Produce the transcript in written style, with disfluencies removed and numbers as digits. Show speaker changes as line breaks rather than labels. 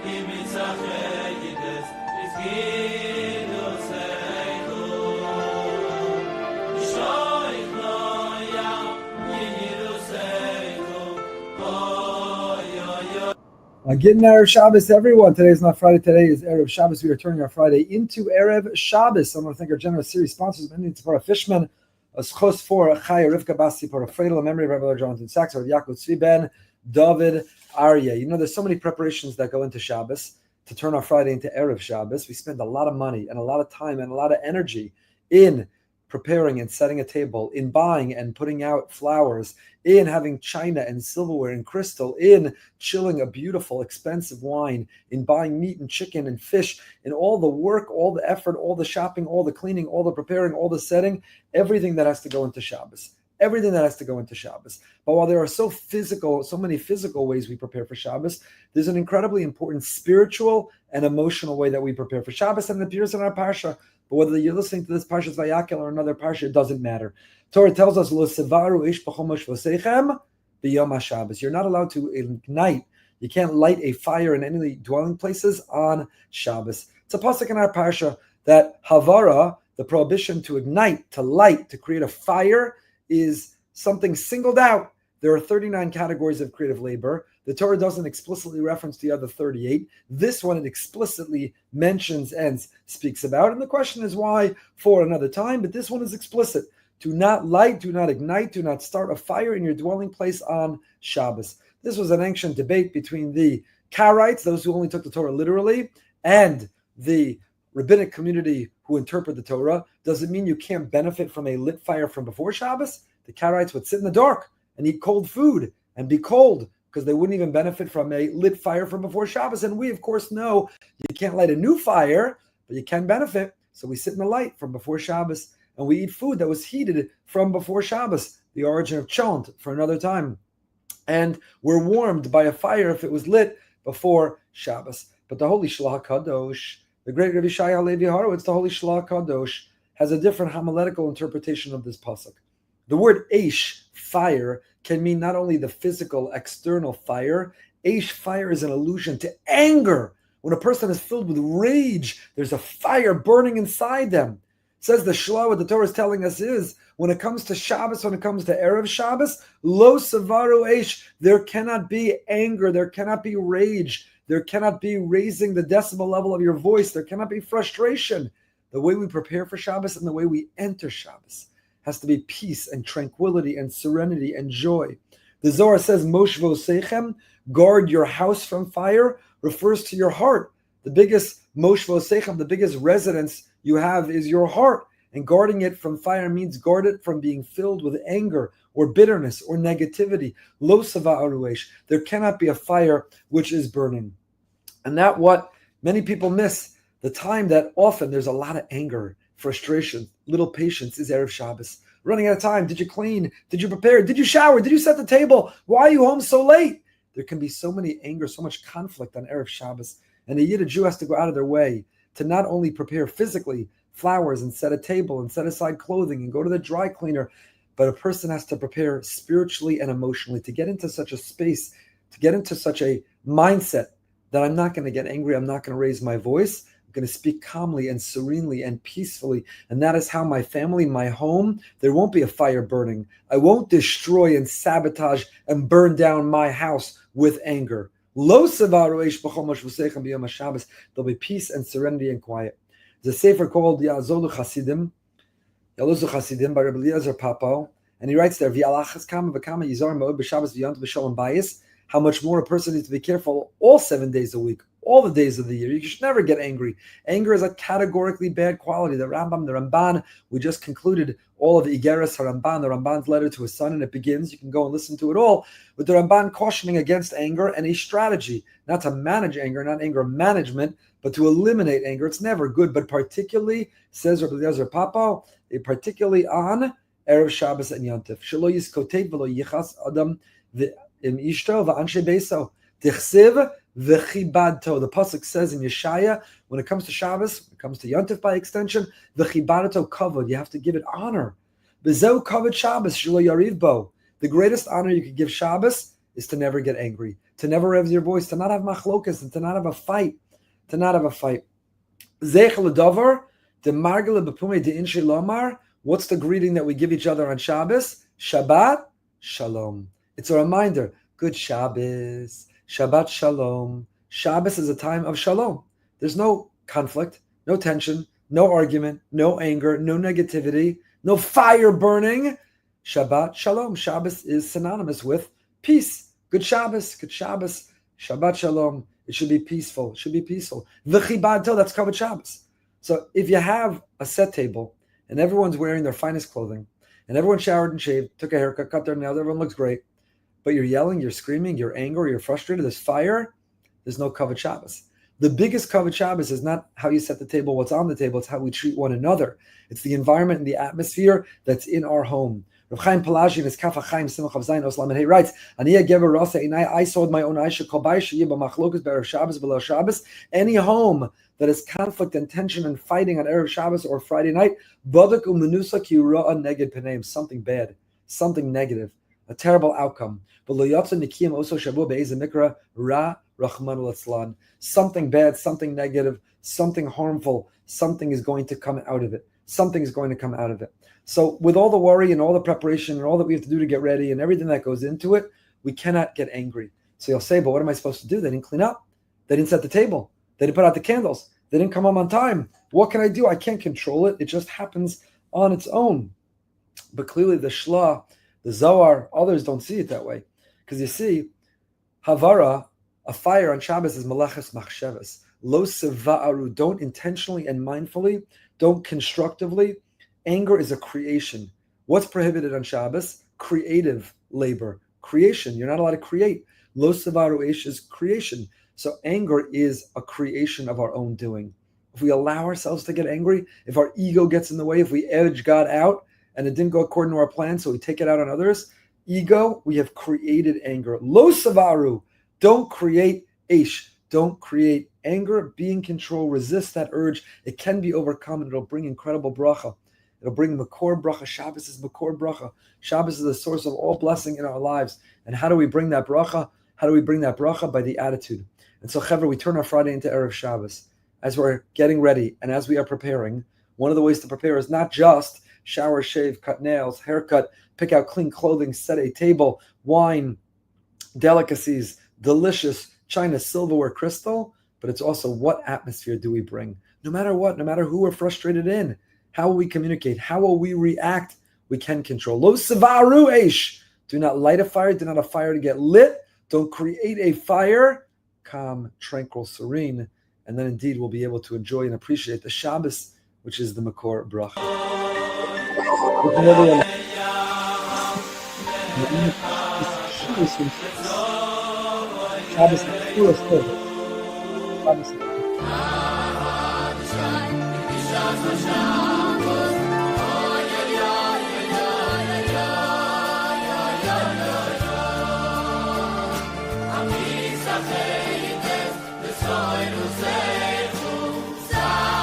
Getting Erev Shabbos, everyone. Today is not Friday. Today is Erev Shabbos. We are turning our Friday into Erev Shabbos. I want to thank our generous series sponsors, Mending Tzipora Fishman, Schos for Chaya Rivka Basi Porafredel, in memory of Rabbi Jonathan Sachs, Rav Yaakov Tzvi Ben David Aryeh. You know, there's so many preparations that go into Shabbos to turn our Friday into Erev Shabbos. We spend a lot of money and a lot of time and a lot of energy in preparing and setting a table, in buying and putting out flowers, in having china and silverware and crystal, in chilling a beautiful, expensive wine, in buying meat and chicken and fish, in all the work, all the effort, all the shopping, all the cleaning, all the preparing, all the setting, everything that has to go into Shabbos. Everything that has to go into Shabbos. But while there are so many physical ways we prepare for Shabbos, there's an incredibly important spiritual and emotional way that we prepare for Shabbos, and it appears in our parsha. But whether you're listening to this Parshas Vayakel or another Parsha, it doesn't matter. Torah tells us, Lo sevaru ish b'chomosh v'seichem b'yom HaShabbos. You're not allowed to ignite. You can't light a fire in any dwelling places on Shabbos. It's a pasuk in our Parsha that Havara, the prohibition to ignite, to light, to create a fire, is something singled out. There are 39 categories of creative labor. The Torah doesn't explicitly reference the other 38. This one it explicitly mentions and speaks about. And the question is why for another time, but this one is explicit. Do not light, do not ignite, do not start a fire in your dwelling place on Shabbos. This was an ancient debate between the Karaites, those who only took the Torah literally, and the rabbinic community who interpret the Torah. Does it mean you can't benefit from a lit fire from before Shabbos? The Karaites would sit in the dark and eat cold food and be cold because they wouldn't even benefit from a lit fire from before Shabbos. And we, of course, know you can't light a new fire, but you can benefit. So we sit in the light from before Shabbos and we eat food that was heated from before Shabbos, the origin of chont for another time. And we're warmed by a fire if it was lit before Shabbos. But the Holy Shlach Kadosh, the great Rabbi Shai Halevi Horowitz, the Holy Shlach Kadosh, has a different homiletical interpretation of this pasuk. The word eish, fire, can mean not only the physical, external fire. Eish, fire, is an allusion to anger. When a person is filled with rage, there's a fire burning inside them. It says the Shlah, what the Torah is telling us is, when it comes to Shabbos, when it comes to Erev Shabbos, lo savaru eish, there cannot be anger, there cannot be rage, there cannot be raising the decibel level of your voice, there cannot be frustration. The way we prepare for Shabbos and the way we enter Shabbos has to be peace and tranquility and serenity and joy. The Zohar says, Moshvo Seichem, guard your house from fire, refers to your heart. The biggest Moshvo Seichem, the biggest residence you have is your heart. And guarding it from fire means guard it from being filled with anger or bitterness or negativity. Lo Sava Aruesh. There cannot be a fire which is burning. And that's what many people miss. The time that often there's a lot of anger, frustration, little patience is Erev Shabbos. Running out of time. Did you clean? Did you prepare? Did you shower? Did you set the table? Why are you home so late? There can be so many anger, so much conflict on Erev Shabbos. And a Yiddish Jew has to go out of their way to not only prepare physically flowers and set a table and set aside clothing and go to the dry cleaner, but a person has to prepare spiritually and emotionally to get into such a space, to get into such a mindset that I'm not going to get angry, I'm not going to raise my voice, I'm going to speak calmly and serenely and peacefully. And that is how my family, my home, there won't be a fire burning. I won't destroy and sabotage and burn down my house with anger. Lo sevaru eish b'chomosh v'seichem b'yom HaShabbos. There'll be peace and serenity and quiet. There's a sefer called Ya'azoru Chasidim by Rabbi Eliezer Papo, and he writes there, V'yalachas kama v'kama yizar ma'od b'Shabbos v'yont b'shalom bayis. How much more a person needs to be careful all 7 days a week, all the days of the year. You should never get angry. Anger is a categorically bad quality. The Rambam, the Ramban, we just concluded all of Igeres HaRamban, the Ramban's letter to his son, and it begins, you can go and listen to it all, with the Ramban cautioning against anger and a strategy, not to manage anger, not anger management, but to eliminate anger. It's never good, but particularly, says Rabbi Eliezer Papo, particularly on Erev Shabbos and Yontif. Shelo yiskotev v'lo yichas adam im ishto v'anshe beso. Tichsiv v'chibadto. The pasuk says in Yeshaya, when it comes to Shabbos, when it comes to Yontif by extension, v'chibadto kavod. You have to give it honor. B'zeu kavod Shabbos shelo yariv bo. The greatest honor you could give Shabbos is to never get angry, to never raise your voice, to not have machlokas, and to not have a fight, Zech l'davar, de margele bepume de inshi lomar. What's the greeting that we give each other on Shabbos? Shabbat Shalom. It's a reminder. Good Shabbos. Shabbat Shalom. Shabbos is a time of Shalom. There's no conflict, no tension, no argument, no anger, no negativity, no fire burning. Shabbat Shalom. Shabbos is synonymous with peace. Good Shabbos. Good Shabbos. Shabbat Shalom. It should be peaceful. It should be peaceful. V'chibadto, that's covered Shabbos. So if you have a set table and everyone's wearing their finest clothing and everyone showered and shaved, took a haircut, cut their nails, everyone looks great, but you're yelling, you're screaming, you're angry, you're frustrated, there's fire, there's no covered Shabbos. The biggest covered Shabbos is not how you set the table, what's on the table, it's how we treat one another. It's the environment and the atmosphere that's in our home. Rav Chaim Pelagi in his Kaf HaChaim Simcha Chav Zayin Oslam, and he writes, Aniyah Gever Rasa Einai, I saw with my own eyes, Shekol Bayis Sheyeh B'Machlokas B'Erev Shabbos B'Leil Shabbos, any home that is conflict and tension and fighting on Erev Shabbos or Friday night, Badak U'Menusa Ki Ra'a Neged P'neim, something bad, something negative, a terrible outcome. Something bad, something negative, something harmful, something is going to come out of it. Something is going to come out of it. So with all the worry and all the preparation and all that we have to do to get ready and everything that goes into it, we cannot get angry. So you'll say, but what am I supposed to do? They didn't clean up. They didn't set the table. They didn't put out the candles. They didn't come home on time. What can I do? I can't control it. It just happens on its own. But clearly the Shla, the Zohar, others don't see it that way. Because you see, Havara, a fire on Shabbos is Malaches Machsheves. Lo Seva'aru, don't intentionally and mindfully, don't constructively. Anger is a creation. What's prohibited on Shabbos? Creative labor. Creation. You're not allowed to create. Lo Seva'aru Eish is creation. So anger is a creation of our own doing. If we allow ourselves to get angry, if our ego gets in the way, if we edge God out and it didn't go according to our plan, so we take it out on others, ego, we have created anger. Lo Savaru, don't create Eish, don't create anger, be in control, resist that urge. It can be overcome and it'll bring incredible bracha. It'll bring Makor bracha. Shabbos is Makor bracha. Shabbos is the source of all blessing in our lives. And how do we bring that bracha? How do we bring that bracha? By the attitude. And so, Chevra, we turn our Friday into Erev Shabbos. As we're getting ready and as we are preparing, one of the ways to prepare is not just shower, shave, cut nails, haircut, pick out clean clothing, set a table, wine, delicacies, delicious china, silverware, crystal, but it's also what atmosphere do we bring? No matter what, no matter who we're frustrated in, how will we communicate? How will we react? We can control. Lo Savaru Eish. Do not light a fire. Do not a fire to get lit. Don't create a fire. Calm, tranquil, serene, and then indeed we'll be able to enjoy and appreciate the Shabbos, which is the Makor bracha. Shabbos is the coolest thing. Shabbos is
Say